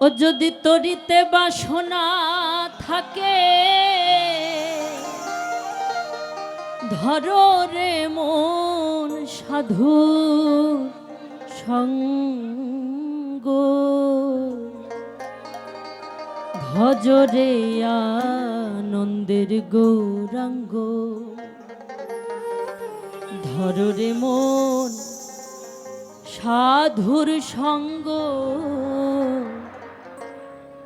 ও যদি তরিতে বাসনা থাকে ধরো রে মন সাধু সঙ্গ ভজরে আনন্দের গৌরাঙ্গ ধরো রে মন সাধুর সঙ্গ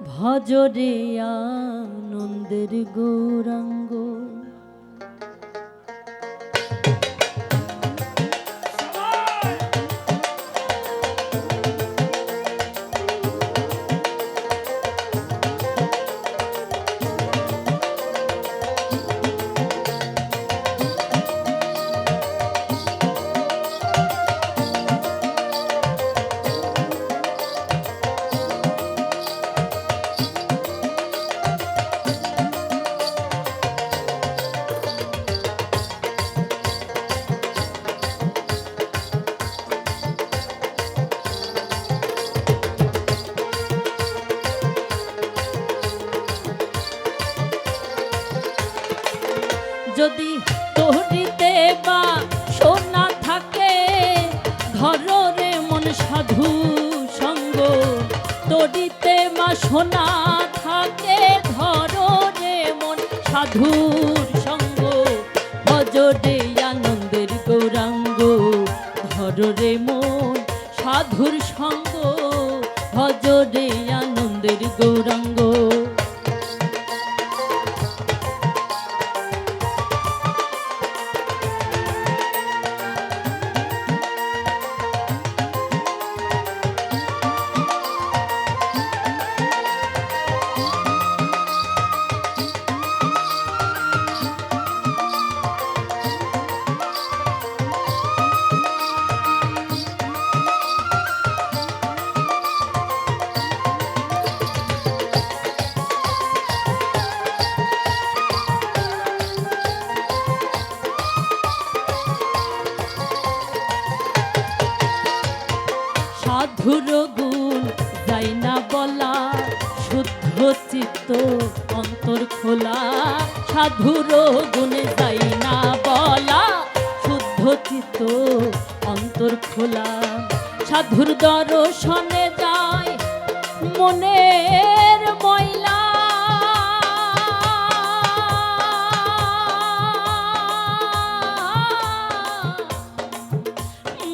ভজরে আনন্দের গৌরাঙ্গ। যদি তরিতে বা সোনা থাকে ধরো রে মন সাধু সঙ্গ তরিতে মা সোনা থাকে ধরো রে মন সাধুর সঙ্গ ভজরে আনন্দের গৌরাঙ্গ ধরো রে মন সাধুর সঙ্গ ভজরে আনন্দের গৌরাঙ্গ। সাধুর গুণ যাই না বলা শুদ্ধ চিত্ত অন্তর খোলা সাধুর গুণে যাই না বলা শুদ্ধ চিত্ত অন্তর খোলা সাধুর দর্শনে যায় মনের ময়লা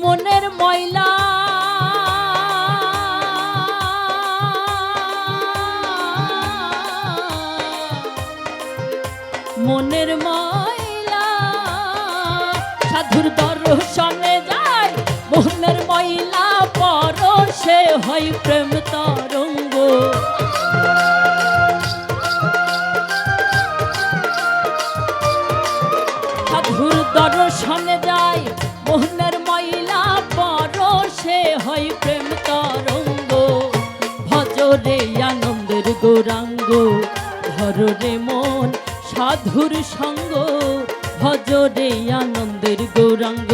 মনের ময়লা মনের ময়লা সাধুর দর্শনে যায় মনের ময়লা পরশে হয় প্রেম তরঙ্গ সাধুর দর্শনে যায় মনের ময়লা পরশে হয় প্রেম তরঙ্গ ভজরে আনন্দের গৌরাঙ্গ ধরো রে মন সাধুর সঙ্গ ভজরে আনন্দের গৌরাঙ্গ।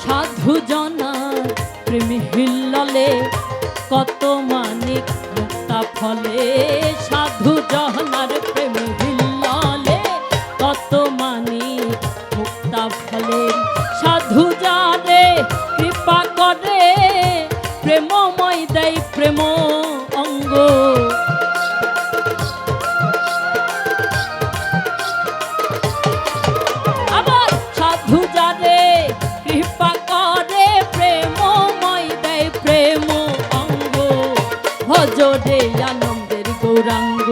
সাধু জনা প্রেম হিল্ললে কত মানিক মুক্তা ফলে সাধু জনার প্রেম হিল্ললে কত মানিক মুক্তা ফলে সাধু জানে কৃপা করে প্রেমময় দেয় প্রেম অঙ্গ আবার সাধু জানে কৃপা করে প্রেমময় দেয় প্রেম অঙ্গ ভজরে আনন্দের গৌরাঙ্গ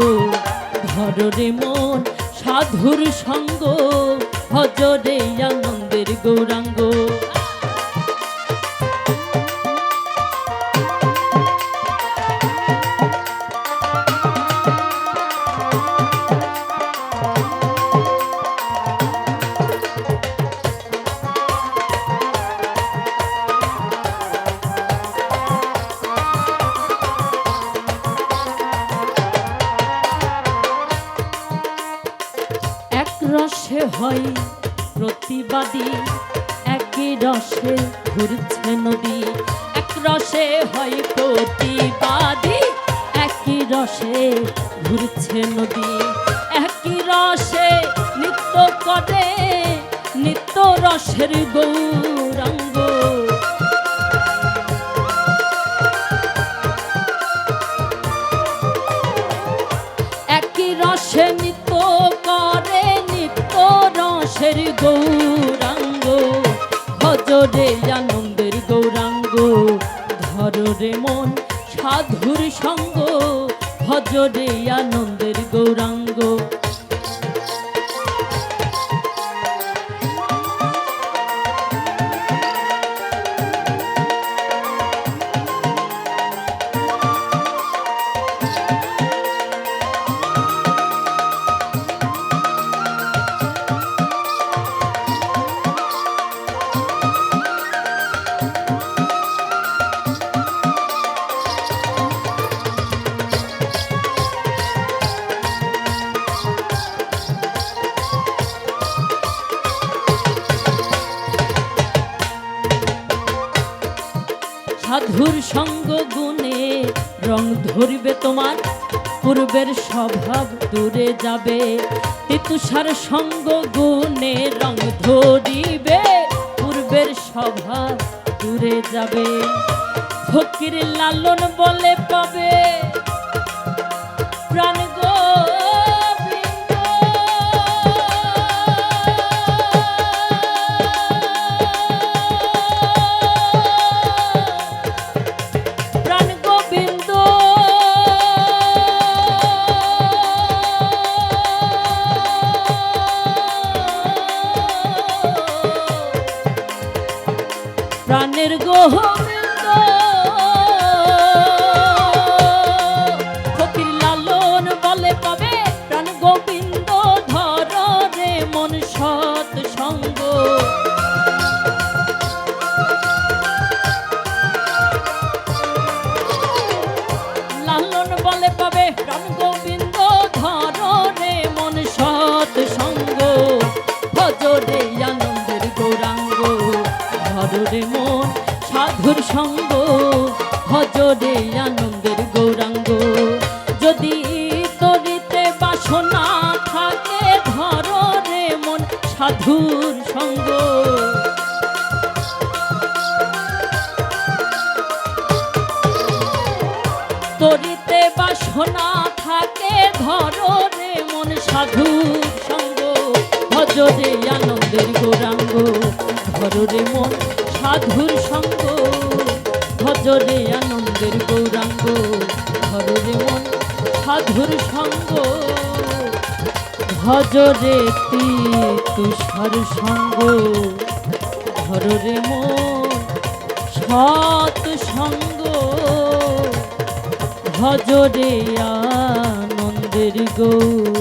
ধরো রে মন সাধুর সঙ্গ ভজরে আনন্দের গৌরাঙ্গ। এক রসে হয় প্রতিবাদী, একই রসে ঘুরছে নদী। এক রসে হয় প্রতিবাদী, একই রসে ঘুরছে নদী। একই রসে নৃত্য করে নিত্য রসের গৌরাঙ্গ। একই রসে নৃত্য করে নিত্য রসের গৌরাঙ্গ। ভজরে আনন্দের গৌরাঙ্গ, ধরে মন সাধুর সঙ্গ। ভজরে আনন্দের গৌরাঙ্গ। সাধুর সঙ্গ গুণে রং ধরবে তোমার, পূর্বের স্বভাব দূরে যাবে। তিতুষার সঙ্গ গুণে রং ধরিবে, পূর্বের স্বভাব দূরে যাবে। ফকির লালন বলে পাবে প্রাণ গোবিন্দ। প্রাণ গোবিন্দ প্রাণের গোবিন্দ। ফকির লালন বলে পাবে প্রাণ গোবিন্দ, ধরে মন সৎ সঙ্গ। লালন বলে পাবে প্রাণ গোবিন্দ, ধরে মন সৎ সঙ্গ। ভজরে আনন্দের গৌরাঙ্গ, ধরে মন সাধুর সঙ্গ। ভজরে আনন্দের গৌরাঙ্গ। যদি তরিতে বাসনা থাকে, ধরে মন সাধুর সঙ্গ। তরিতে বাসনা থাকে, ধরে মন সাধুর সঙ্গ। ভজরে আনন্দের গৌরাঙ্গ, ধরে মন সাধুর সঙ্গ। ভজরে আনন্দের গৌরাঙ্গ, ধরে মন সাধুর সঙ্গ। ভজরে তুষার সঙ্গ, ধরে মন সৎ সঙ্গ। ভজরে আনন্দের গৌরাঙ্গ।